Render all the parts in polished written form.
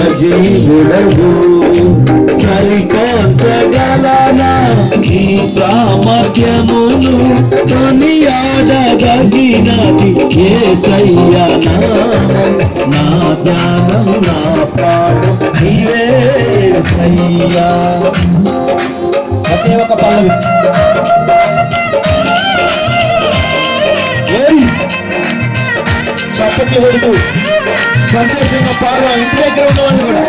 సజీవుడవు సరిపోల్చగలనా ఈ సామర్థ్యమును కొనియాడదగినది యేసయ్యా నామం నా ధ్యానం నా ప్రాణం నీవే యేసయ్యా. ఒకే ఒక పల్లవి చప్పట్లు కొడుతూ సంతోషంగా పాడవ. ఇంటి దగ్గర ఉన్న వాళ్ళు కూడా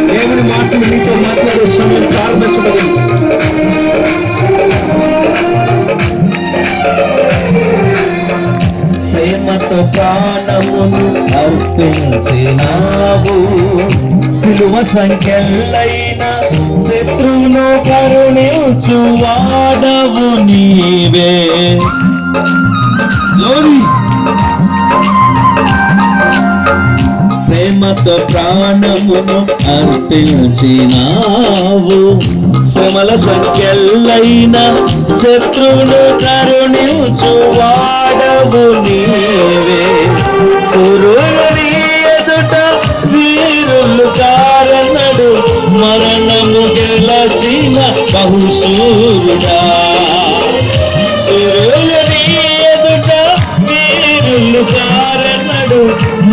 దేవుని మాటలు మీతో మాట్లాడే సమయం ప్రారంభించబడింది. ప్రేమతో ప్రాణమును అర్పించినావు సిలువ సంఖ్యలైన శత్రువును కరుణించు వాడవు నీవే. ప్రేమతో ప్రాణమును అర్పించినావు శ్రమల సంఖ్యలైన శత్రువును కరుణించు వాడవు నీవే. సురులు నీ ఎదుట వీరులు కారనడు మరణము గెలచిన బహుశూరుడా. సురులు నీ ఎదుట వీరులు కారనడు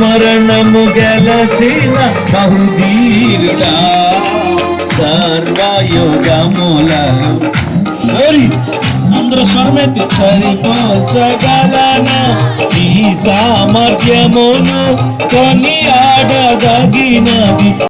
మరణము గెలచిన బహుధీరుడా. సర్వయుగములలో అందరూ స్వరమెత్తి సరిపోల్చగలనా ఈ సామర్థ్యమును కొనియాడదగినది